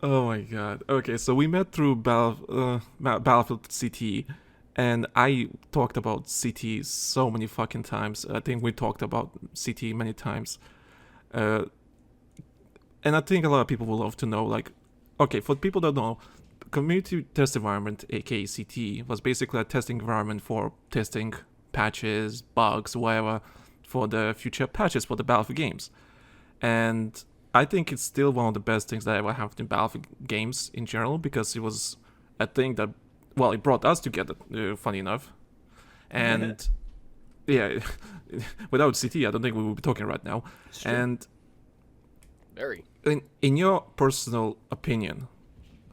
Oh my god. Okay, so we met through Battlefield CTE, and I talked about CTE so many fucking times. I think we talked about CTE many times. Uh, and I think a lot of people will love to know, like, okay, for people that don't know, community test environment, aka CTE, was basically a testing environment for testing patches, bugs, whatever, for the future patches for the Battlefield games. And I think it's still one of the best things that ever happened in Battlefield games in general, because it was a thing that, well, it brought us together, funny enough. And yeah, without CT, I don't think we would be talking right now. It's true. And Very. in your personal opinion,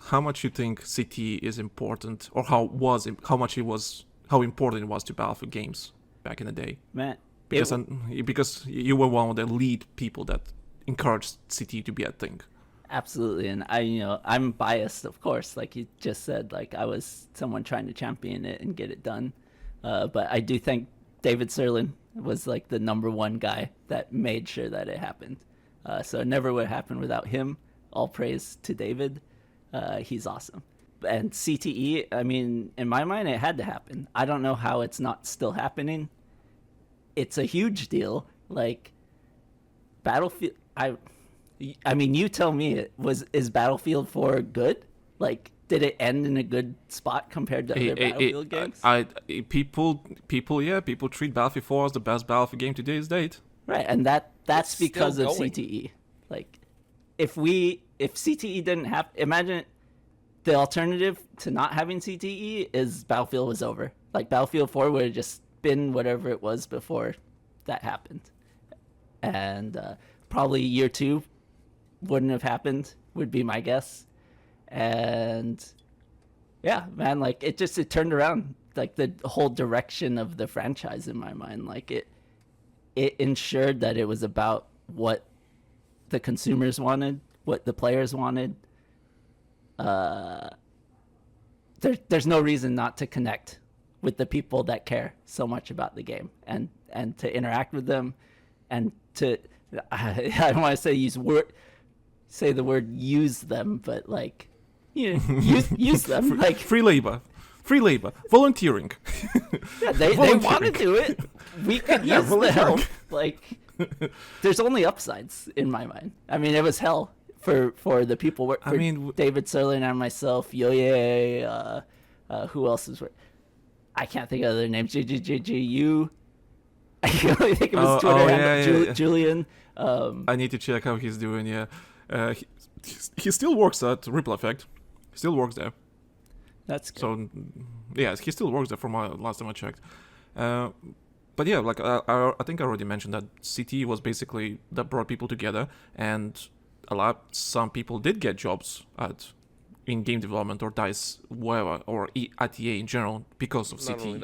how much you think CT is important, or how important it was to Battlefield games back in the day? Man, Because you were one of the lead people that encouraged CT to be a thing. absolutely. And I'm biased, of course, like you just said, like I was someone trying to champion it and get it done. But I do think David Serlin was like the number one guy that made sure that it happened. So it never would happen without him. All praise to David. He's awesome. And CTE, I mean, in my mind, it had to happen. I don't know how it's not still happening. It's a huge deal. Like Battlefield, I mean, you tell me, is Battlefield 4 good? Like, did it end in a good spot compared to other Battlefield games? People treat Battlefield 4 as the best Battlefield game to today's date. Right, and that's It's because still of going. CTE. Like, if CTE didn't have, imagine the alternative to not having CTE is Battlefield was over. Like Battlefield 4 would have just been whatever it was before that happened, and probably year 2 wouldn't have happened. Would be my guess, and yeah, man, like it turned around like the whole direction of the franchise in my mind. Like it ensured that it was about what the consumers wanted, what the players wanted. There's no reason not to connect with the people that care so much about the game and to interact with them and to I don't want to say the word use them, but like use them like Free labor, volunteering. yeah, they want to do it. We could use the help. Like there's only upsides in my mind. I mean, it was hell for the people. David Serlin and myself, Yoye, who else is? I can't think of other names. You. I can only think of his Twitter handle. Yeah. Julian. I need to check how he's doing. Yeah, he still works at Ripple Effect. He still works there. That's good. So yeah, he still works there from last time I checked. But yeah, like I think I already mentioned that CT was basically that brought people together, and some people did get jobs in game development or DICE, whatever, or at EA in general because of CT.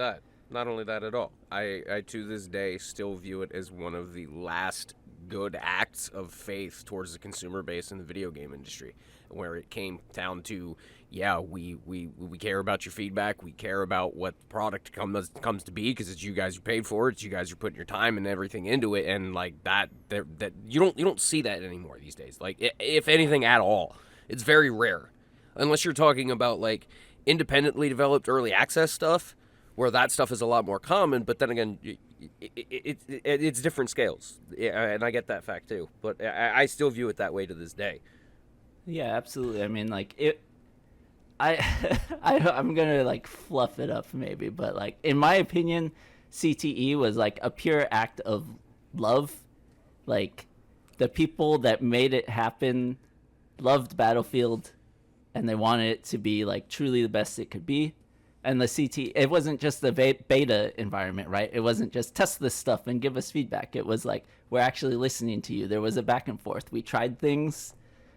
Not only that at all. I to this day still view it as one of the last good acts of faith towards the consumer base in the video game industry, where it came down to, yeah, we care about your feedback, we care about what the product comes to be, because it's you guys who paid for it, it's you guys who put your time and everything into it, and like that you don't see that anymore these days. Like if anything at all, it's very rare, unless you're talking about like independently developed early access stuff, where that stuff is a lot more common. But then again, it's different scales, yeah, and I get that fact too. But I still view it that way to this day. Yeah, absolutely. I mean, like I'm gonna like fluff it up maybe, but like in my opinion, CTE was like a pure act of love. Like the people that made it happen loved Battlefield, and they wanted it to be like truly the best it could be. And the CT, it wasn't just the beta environment, right? It wasn't just test this stuff and give us feedback. It was like, we're actually listening to you. There was a back and forth. We tried things.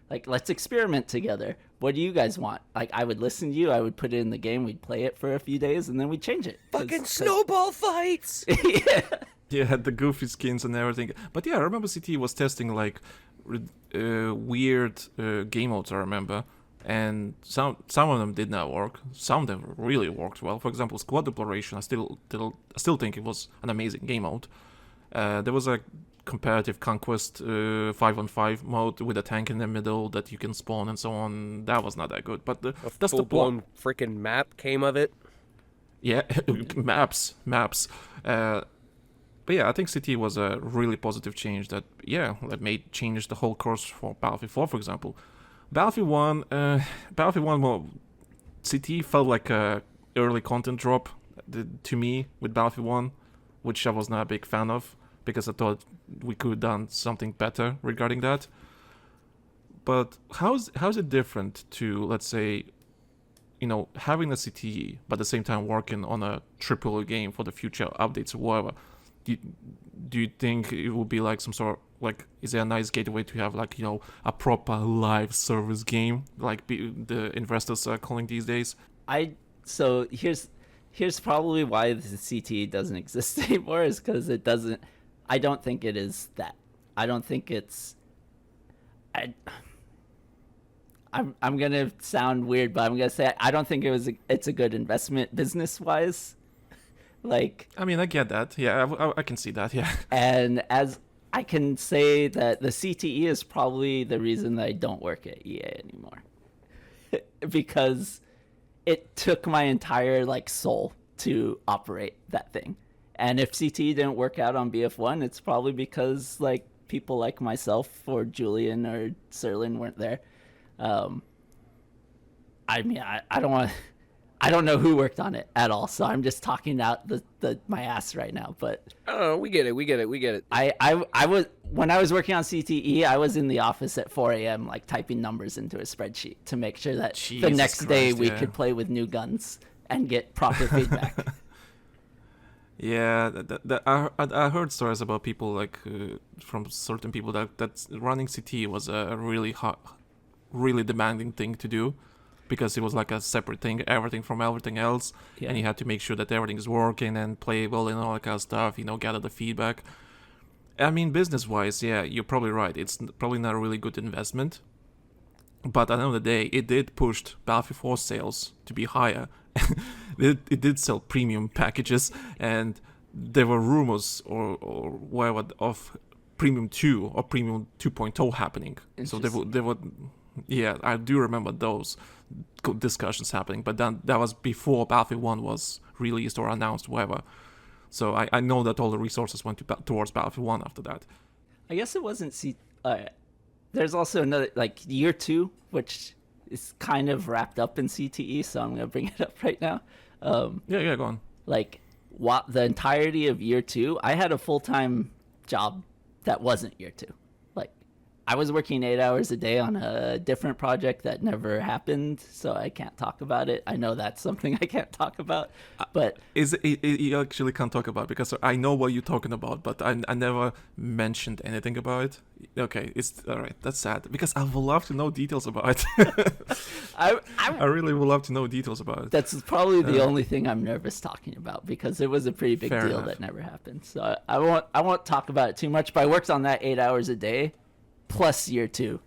Like, let's experiment together. What do you guys want? Like, I would listen to you. I would put it in the game. We'd play it for a few days, and then we'd change it. Fucking snowball fights! Yeah. Yeah, the goofy skins and everything. But yeah, I remember CT was testing like weird game modes, I remember. And some of them did not work. Some of them really worked well. For example, Squad Deploration, I still think it was an amazing game mode. There was a comparative conquest 5-on-5 mode with a tank in the middle that you can spawn and so on. That was not that good, but that's the full-blown freaking map came of it. Yeah, maps. But yeah, I think CTE was a really positive change that made change the whole course for Battlefield 4, for example. Battlefield 1, well, CTE felt like a early content drop to me with Battlefield 1, which I was not a big fan of because I thought we could have done something better regarding that. But how's it different to, let's say, having a CTE but at the same time working on a AAA game for the future updates or whatever? Do you think it would be like some sort of, like, is there a nice gateway to have like, a proper live service game like the investors are calling these days? So here's probably why the CTE doesn't exist anymore, is because it doesn't. I don't think it is that. I don't think it's. I'm gonna sound weird, but I'm gonna say I don't think it's a good investment business wise. Like, I mean, I get that. Yeah, I can see that. Yeah. And as I can say that the CTE is probably the reason that I don't work at EA anymore, because it took my entire soul to operate that thing. And if CTE didn't work out on BF1, it's probably because people like myself or Julian or Serlin weren't there. I mean, I don't want. I don't know who worked on it at all, so I'm just talking out my ass right now. But oh, we get it. I was, when I was working on CTE, I was in the office at 4 a.m. typing numbers into a spreadsheet to make sure that the next day we could play with new guns and get proper feedback. Yeah, I heard stories about people from certain people that running CTE was a really hard, really demanding thing to do. Because it was like a separate thing, everything from everything else, and you had to make sure that everything is working and playable and all that kind of stuff, gather the feedback. I mean, business-wise, yeah, you're probably right. It's probably not a really good investment. But at the end of the day, it did push Battlefield 4 sales to be higher. It did sell premium packages, and there were rumors or whatever of Premium 2 or Premium 2.0 happening. So they would. Yeah, I do remember those discussions happening, but then that was before Battlefield 1 was released or announced, whatever. So I know that all the resources went towards Battlefield 1 after that. I guess it wasn't there's also another, Year 2, which is kind of wrapped up in CTE, so I'm going to bring it up right now. Yeah, go on. The entirety of Year 2, I had a full-time job that wasn't Year 2. I was working 8 hours a day on a different project that never happened, so I can't talk about it. I know that's something I can't talk about, but you actually can't talk about it because I know what you're talking about, but I never mentioned anything about it. Okay, it's all right. That's sad because I would love to know details about it. I really would love to know details about it. That's probably the only thing I'm nervous talking about because it was a pretty big deal that never happened. So I won't talk about it too much. But I worked on that 8 hours a day. Plus Year 2,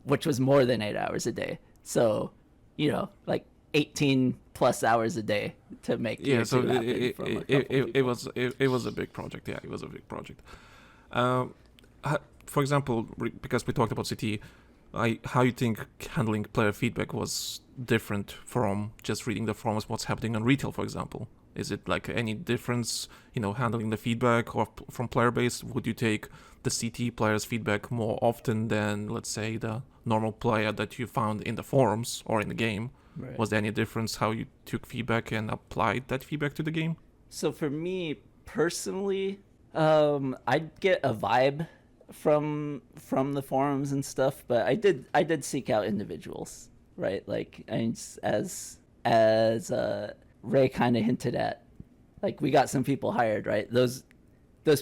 which was more than 8 hours a day. So, 18 plus hours a day to make Year 2 happen. It was a big project. Yeah, it was a big project. For example, because we talked about CT, how you think handling player feedback was different from just reading the forums, what's happening on retail, for example? Is it any difference, handling the feedback or from player base? Would you take the CT players' feedback more often than, let's say, the normal player that you found in the forums or in the game? Right. Was there any difference how you took feedback and applied that feedback to the game? So for me personally, I'd get a vibe from the forums and stuff, but I did seek out individuals, right? As Ray kind of hinted at, we got some people hired, right? Those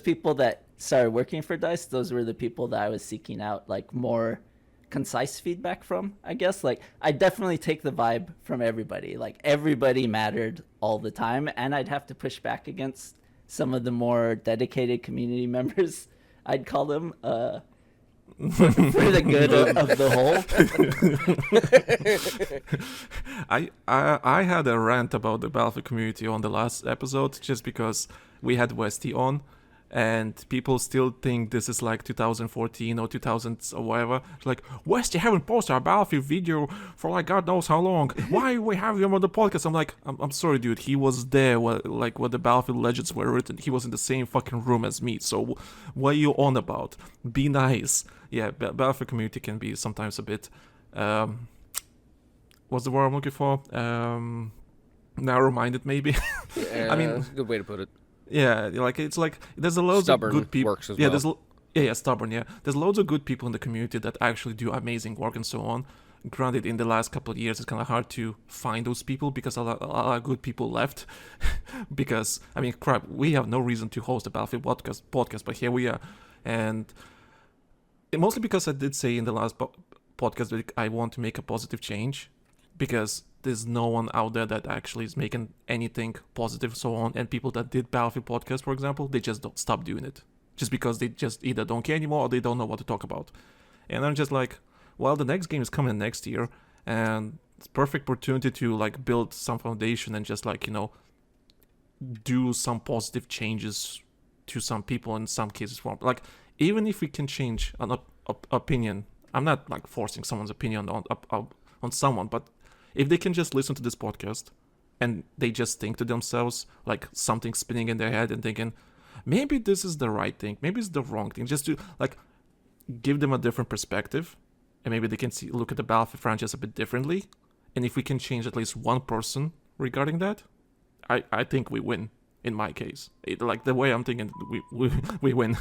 people that started working for DICE, those were the people that I was seeking out more concise feedback from, I guess. I definitely take the vibe from everybody. Everybody mattered all the time, and I'd have to push back against some of the more dedicated community members, I'd call them, for the good of the whole. I had a rant about the Battlefield community on the last episode just because we had Westy on, and people still think this is like 2014 or 2000s or whatever. Like, West, you haven't posted a Battlefield video for like God knows how long. Why we have him on the podcast? I'm like, I'm sorry, dude. He was there when the Battlefield Legends were written. He was in the same fucking room as me. So what are you on about? Be nice. Yeah, Battlefield community can be sometimes a bit. What's the word I'm looking for? Narrow-minded, maybe. Yeah, I mean, that's a good way to put it. Yeah, like it's like there's a loads Stubborn of good people. works as Yeah, well. there's stubborn. Yeah, there's loads of good people in the community that actually do amazing work and so on. Granted, in the last couple of years, it's kind of hard to find those people because a lot of good people left. Because I mean, crap, we have no reason to host a Battlefield podcast, but here we are, and mostly because I did say in the last podcast that I want to make a positive change, because there's no one out there that actually is making anything positive, so on. And people that did Battlefield podcast, for example, they just don't stop doing it, just because they just either don't care anymore or they don't know what to talk about. And I'm just like, well, the next game is coming next year, and it's perfect opportunity to like build some foundation and just like, you know, do some positive changes to some people in some cases. For like, even if we can change an opinion, I'm not like forcing someone's opinion on someone, but if they can just listen to this podcast and they just think to themselves, like something spinning in their head and thinking, maybe this is the right thing, maybe it's the wrong thing, just to like give them a different perspective, and maybe they can look at the Battlefield franchise a bit differently. And if we can change at least one person regarding that, I think we win. In my case, like the way I'm thinking, we win.